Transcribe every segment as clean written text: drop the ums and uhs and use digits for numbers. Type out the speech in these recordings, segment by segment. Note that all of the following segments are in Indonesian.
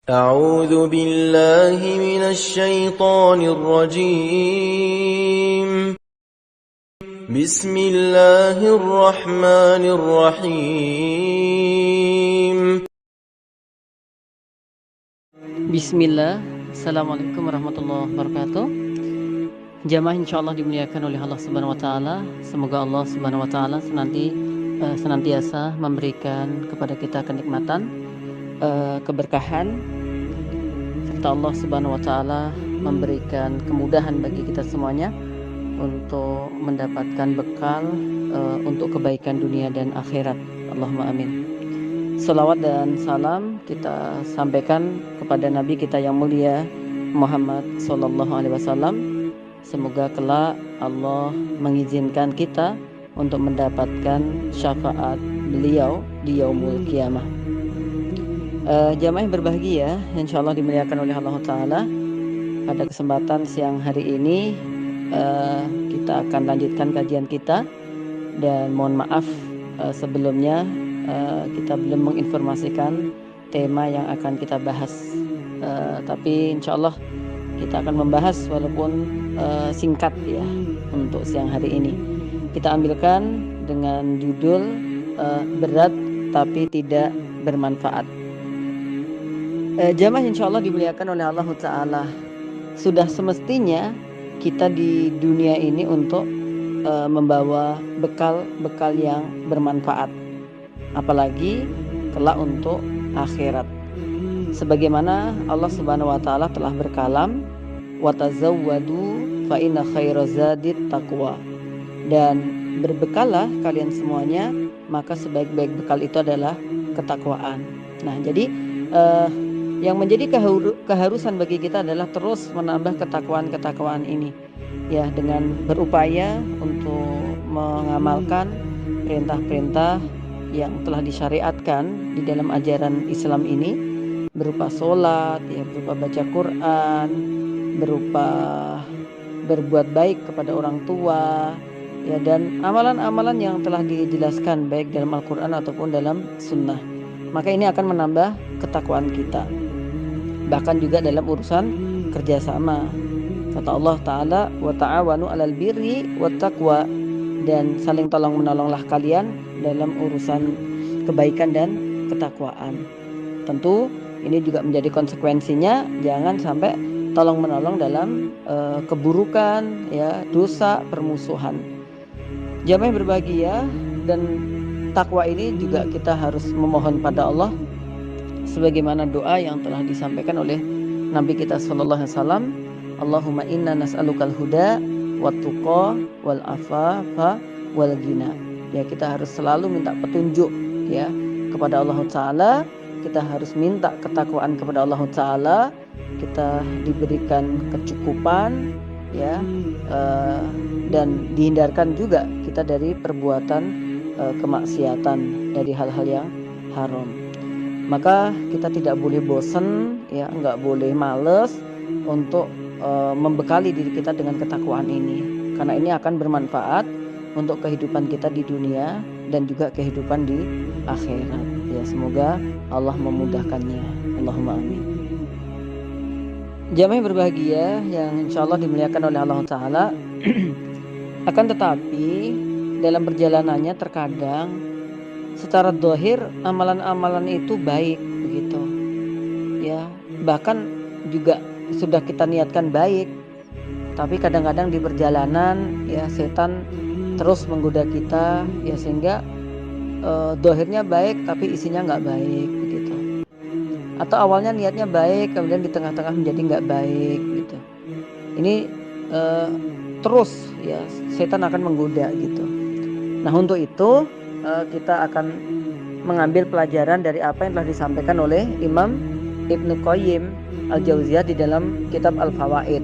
أعوذ بالله من الشيطان الرجيم بسم الله الرحمن الرحيم Bismillah, Assalamualaikum warahmatullahi wabarakatuh. Jamaah insyaallah dimuliakan oleh Allah Subhanahu wa taala. Semoga Allah Subhanahu wa taala senantiasa memberikan kepada kita kenikmatan, keberkahan, serta Allah Subhanahu wa taala memberikan kemudahan bagi kita semuanya untuk mendapatkan bekal untuk kebaikan dunia dan akhirat. Allahumma amin. Salawat dan salam kita sampaikan kepada Nabi kita yang mulia Muhammad Sallallahu Alaihi Wasallam. Semoga kelak Allah mengizinkan kita untuk mendapatkan syafaat beliau di yaumul qiyamah. Jamaah yang berbahagia, insya Allah dimuliakan oleh Allah Ta'ala. Pada kesempatan siang hari ini kita akan lanjutkan kajian kita. Dan mohon maaf sebelumnya kita belum menginformasikan tema yang akan kita bahas, tapi insya Allah kita akan membahas walaupun singkat ya untuk siang hari ini. Kita ambilkan dengan judul berat tapi tidak bermanfaat. Jamaah insya Allah dimuliakan oleh Allah Ta'ala. Sudah semestinya kita di dunia ini untuk membawa bekal yang bermanfaat, apalagi kelak untuk akhirat. Sebagaimana Allah Subhanahu wa taala telah berkalam, wa tazawwadu fa inna khairaz zadit taqwa. Dan berbekalah kalian semuanya, maka sebaik-baik bekal itu adalah ketakwaan. Nah, jadi yang menjadi keharusan bagi kita adalah terus menambah ketakwaan ini ya, dengan berupaya untuk mengamalkan perintah-perintah yang telah disyariatkan di dalam ajaran Islam ini, berupa sholat, ya, berupa baca Quran, berupa berbuat baik kepada orang tua, ya, dan amalan-amalan yang telah dijelaskan baik dalam Al-Quran ataupun dalam Sunnah. Maka ini akan menambah ketakwaan kita. Bahkan juga dalam urusan kerjasama. Kata Allah Ta'ala, wa ta'awanu 'alal birri wat taqwa, dan saling tolong-menolonglah kalian dalam urusan kebaikan dan ketakwaan. Tentu ini juga menjadi konsekuensinya, jangan sampai tolong-menolong dalam keburukan, ya, dosa, permusuhan. Jamaah berbahagia, dan takwa ini juga kita harus memohon pada Allah sebagaimana doa yang telah disampaikan oleh Nabi kita sallallahu alaihi wasallam, Allahumma inna nas'alukal huda wat tuqa wal afafa wal ghina. Ya, kita harus selalu minta petunjuk ya kepada Allah Ta'ala, kita harus minta ketakwaan kepada Allah Ta'ala, kita diberikan kecukupan ya, dan dihindarkan juga kita dari perbuatan kemaksiatan, dari hal-hal yang haram. Maka kita tidak boleh bosan ya, nggak boleh males untuk membekali diri kita dengan ketakwaan ini, karena ini akan bermanfaat untuk kehidupan kita di dunia dan juga kehidupan di akhirat. Ya, semoga Allah memudahkannya. Allahumma amin. Jamaah berbahagia yang insya Allah dimuliakan oleh Allah Ta'ala. Akan tetapi dalam perjalanannya terkadang secara zahir amalan-amalan itu baik begitu ya, bahkan juga sudah kita niatkan baik, tapi kadang-kadang di perjalanan ya setan terus menggoda kita ya, sehingga zahirnya baik tapi isinya nggak baik begitu, atau awalnya niatnya baik kemudian di tengah-tengah menjadi nggak baik gitu. Ini terus ya setan akan menggoda gitu. Nah, untuk itu kita akan mengambil pelajaran dari apa yang telah disampaikan oleh Imam Ibnu Qayyim Al-Jauziyah di dalam kitab Al-Fawaid.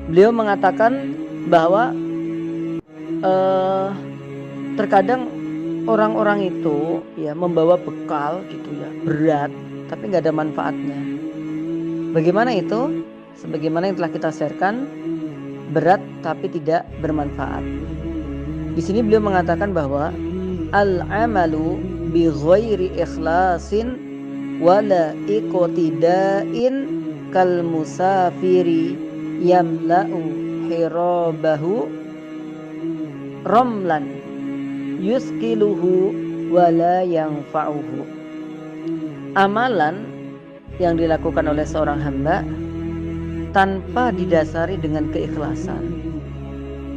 Beliau mengatakan bahwa terkadang orang-orang itu ya membawa bekal gitu ya, berat tapi nggak ada manfaatnya. Bagaimana itu? Sebagaimana yang telah kita sharekan, berat tapi tidak bermanfaat. Di sini beliau mengatakan bahwa al-amalu bi ghairi ikhlasin wala iqtida'in kal musafiri yamla'u hirabahu romlan yuskiluhu wala yanfa'uhu. Amalan yang dilakukan oleh seorang hamba tanpa didasari dengan keikhlasan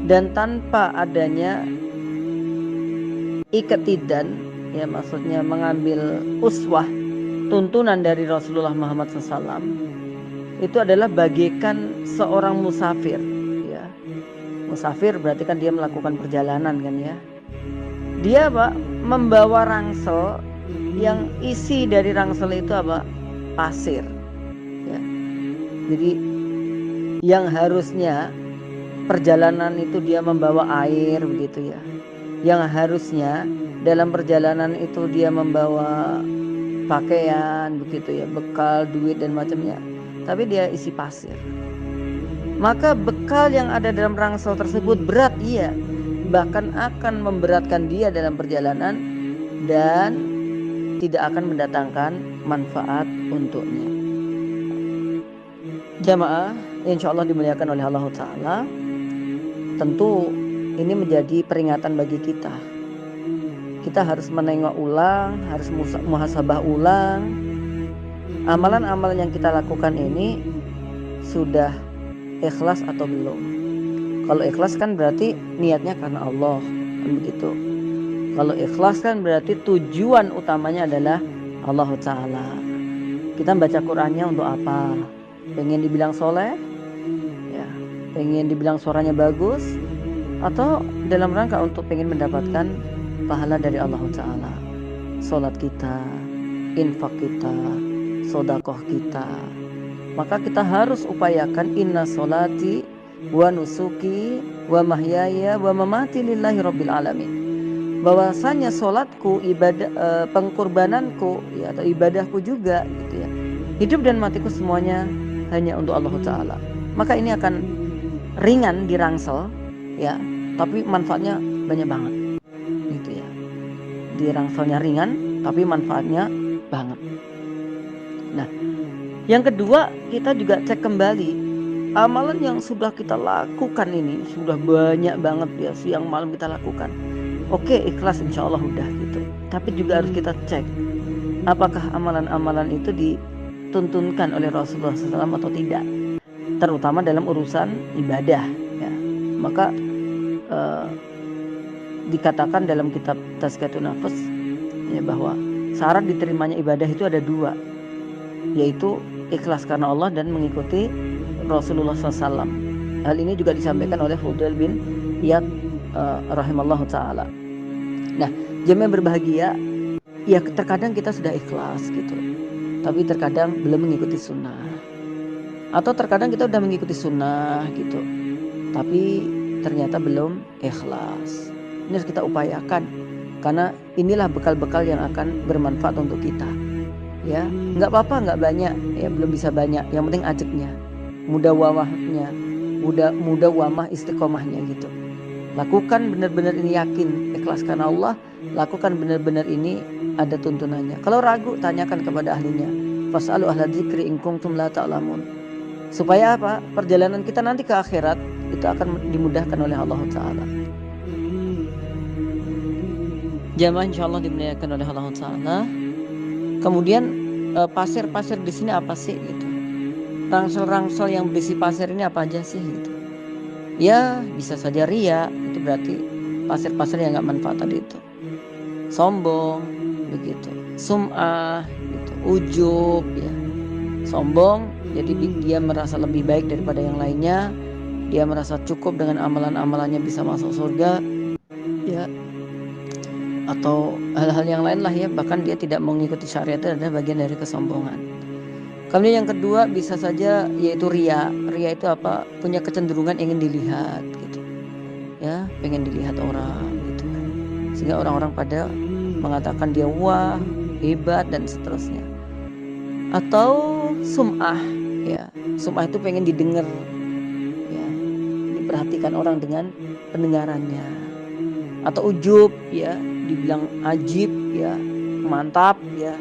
dan tanpa adanya iktidan, ya maksudnya mengambil uswah, tuntunan dari Rasulullah Muhammad SAW, itu adalah bagaikan seorang musafir, ya. Musafir berarti kan dia melakukan perjalanan kan ya. Dia Pak membawa rangsel yang isi dari rangsel itu apa? Pasir. Ya. Jadi yang harusnya perjalanan itu dia membawa air begitu ya. Yang harusnya dalam perjalanan itu dia membawa pakaian begitu ya, bekal, duit dan macamnya. Tapi dia isi pasir. Maka bekal yang ada dalam rangsel tersebut berat, iya, bahkan akan memberatkan dia dalam perjalanan dan tidak akan mendatangkan manfaat untuknya. Jamaah insya Allah dimuliakan oleh Allah Ta'ala, tentu ini menjadi peringatan bagi kita. Kita harus menengok ulang, harus muhasabah ulang. Amalan-amalan yang kita lakukan ini sudah ikhlas atau belum? Kalau ikhlas kan berarti niatnya karena Allah, kan begitu. Kalau ikhlas kan berarti tujuan utamanya adalah Allah Ta'ala. Kita baca Qur'annya untuk apa? Pengen dibilang soleh? Ya, pengen dibilang suaranya bagus? Atau dalam rangka untuk pengen mendapatkan pahala dari Allah Ta'ala? Salat kita, infak kita, sedekah kita. Maka kita harus upayakan inna sholati wa nusuki wa mahyaya wa mamati lillahi rabbil alamin. Bahwasanya sholatku, ibadah, pengkorbananku ya, atau ibadahku juga gitu ya. Hidup dan matiku semuanya hanya untuk Allah Ta'ala. Maka ini akan ringan di rangsel ya, tapi manfaatnya banyak banget gitu ya. Di rangselnya ringan tapi manfaatnya banget. Nah, yang kedua, kita juga cek kembali amalan yang sudah kita lakukan ini, sudah banyak banget ya, siang malam kita lakukan. Oke, ikhlas insya Allah udah gitu. Tapi juga harus kita cek apakah amalan-amalan itu dituntunkan oleh Rasulullah SAW atau tidak, terutama dalam urusan ibadah ya. Maka dikatakan dalam kitab Tazkiyatun Nafs ya, bahwa syarat diterimanya ibadah itu ada dua, yaitu ikhlas karena Allah dan mengikuti Rasulullah SAW. Hal ini juga disampaikan oleh Fudail bin Iyad rahimallahu ta'ala. Nah, jemaah berbahagia, ya terkadang kita sudah ikhlas gitu, tapi terkadang belum mengikuti sunnah. Atau terkadang kita sudah mengikuti sunnah gitu, tapi ternyata belum ikhlas. Ini harus kita upayakan, karena inilah bekal-bekal yang akan bermanfaat untuk kita. Ya, nggak apa-apa, nggak banyak, ya belum bisa banyak. Yang penting ajaknya, mudawamahnya, mudawamah istiqomahnya gitu. Lakukan benar-benar ini yakin, ikhlas karena Allah. Lakukan benar-benar ini ada tuntunannya. Kalau ragu, tanyakan kepada ahlinya. Fas'alu ahla dzikri in kuntum la ta'lamun. Supaya apa? Perjalanan kita nanti ke akhirat itu akan dimudahkan oleh Allah Ta'ala. Jamaah insyaallah dimuliakan oleh Allah Ta'ala. Kemudian pasir-pasir di sini apa sih gitu? Rangsel-rangsel yang berisi pasir ini apa aja sih gitu? Ya bisa saja ria, itu berarti pasir-pasir yang nggak manfaat tadi itu. Sombong, begitu. Sum'ah, gitu. Ujub, ya. Sombong, jadi dia merasa lebih baik daripada yang lainnya. Dia merasa cukup dengan amalan-amalannya bisa masuk surga, ya. Atau hal-hal yang lain lah ya. Bahkan dia tidak mengikuti syariat, itu adalah bagian dari kesombongan. Kemudian yang kedua bisa saja yaitu ria. Ria itu apa? Punya kecenderungan ingin dilihat gitu. Ya, pengen dilihat orang gitu. Sehingga orang-orang pada mengatakan dia wah, hebat dan seterusnya. Atau sum'ah ya. Sum'ah itu pengen didengar. Ya, diperhatikan orang dengan pendengarannya. Atau ujub ya, dibilang ajib ya, mantap ya.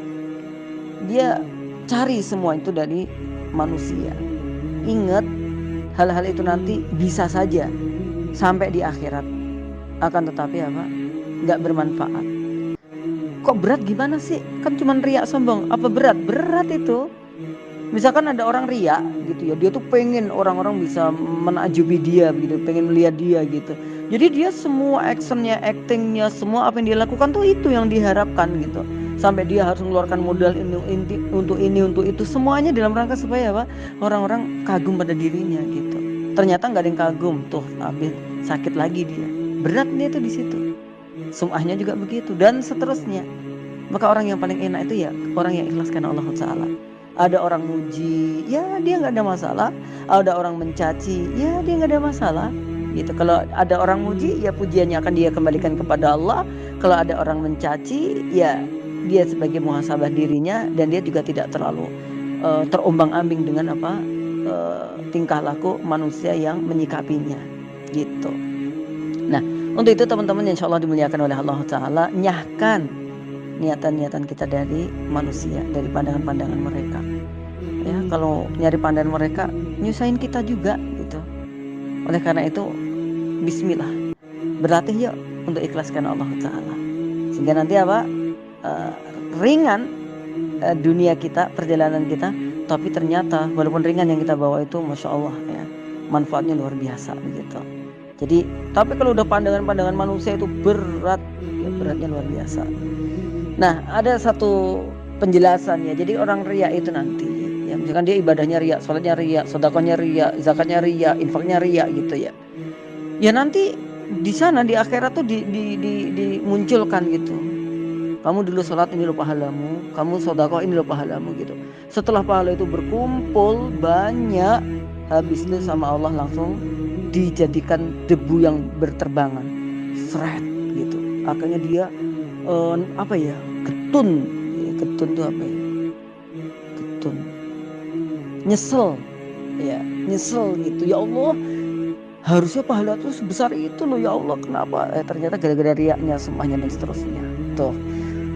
dia cari semua itu dari manusia. Ingat, hal-hal itu nanti bisa saja sampai di akhirat, akan tetapi apa? Nggak bermanfaat. Kok berat gimana sih? Kan cuma riak sombong. Apa berat? Berat itu. Misalkan ada orang riak gitu ya, dia tuh pengen orang-orang bisa menajubi dia gitu, pengen melihat dia gitu. Jadi dia semua actionnya, actingnya, semua apa yang dia lakukan tuh itu yang diharapkan gitu. Sampai dia harus mengeluarkan modal ini, untuk itu, semuanya dalam rangka supaya apa? Orang-orang kagum pada dirinya gitu. Ternyata nggak ada yang kagum, tuh habis sakit lagi dia. Beratnya itu di situ. Sum'ahnya juga begitu dan seterusnya. Maka orang yang paling enak itu ya orang yang ikhlas karena Allah Ta'ala. Ada orang muji, ya dia nggak ada masalah. Ada orang mencaci, ya dia nggak ada masalah. Gitu. Kalau ada orang muji, ya pujiannya akan dia kembalikan kepada Allah. Kalau ada orang mencaci, ya dia sebagai muhasabah dirinya dan dia juga tidak terlalu terombang-ambing dengan tingkah laku manusia yang menyikapinya. Gitu. Nah, untuk itu teman-teman insya Allah dimuliakan oleh Allah Ta'ala, nyahkan niatan-niatan kita dari manusia, dari pandangan-pandangan mereka. Ya, kalau nyari pandangan mereka, nyusahin kita juga gitu. Oleh karena itu, bismillah, berlatih yuk untuk ikhlaskan Allah Ta'ala. Sehingga nanti ringan dunia kita, perjalanan kita, tapi ternyata walaupun ringan yang kita bawa itu, Masya Allah ya, manfaatnya luar biasa begitu. Jadi, tapi kalau udah pandangan-pandangan manusia itu berat, ya beratnya luar biasa. Nah, ada satu penjelasan ya. Jadi orang riya itu nanti, ya misalkan dia ibadahnya riya, sholatnya riya, sedekahnya riya, zakatnya riya, infaknya riya gitu ya. Ya nanti di sana di akhirat tuh dimunculkan gitu. Kamu dulu sholat, ini lo pahalamu, kamu sedekah, ini lo pahalamu gitu. Setelah pahala itu berkumpul banyak, habis itu sama Allah langsung dijadikan debu yang berterbangan, seret gitu. Akhirnya dia getun tuh apa ya, getun, nyesel gitu, ya Allah harusnya pahala tuh sebesar itu loh ya Allah, kenapa ternyata gara-gara riaknya semuanya dan seterusnya. Tuh,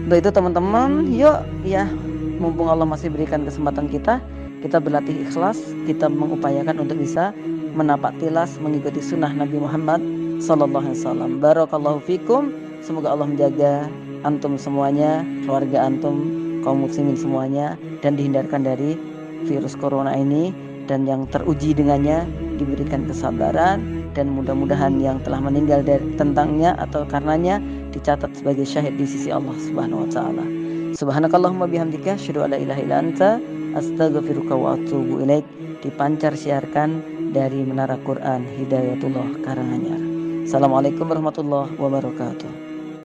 untuk itu teman-teman, yuk ya, mumpung Allah masih berikan kesempatan kita berlatih ikhlas, kita mengupayakan untuk bisa menapak tilas mengikuti sunnah Nabi Muhammad SAW. Barakallahu fikum. Semoga Allah menjaga antum semuanya, keluarga antum, kaum muslimin semuanya, dan dihindarkan dari virus corona ini, dan yang teruji dengannya diberikan kesabaran, dan mudah-mudahan yang telah meninggal tentangnya atau karenanya dicatat sebagai syahid di sisi Allah Subhanahu wa taala. Subhanakallahumma bihamdika asyhadu an la ilaha illa anta astaghfiruka wa atubu ilaik. Dipancar siarkan dari Menara Quran Hidayatullah Karanganyar. Assalamualaikum warahmatullahi wabarakatuh.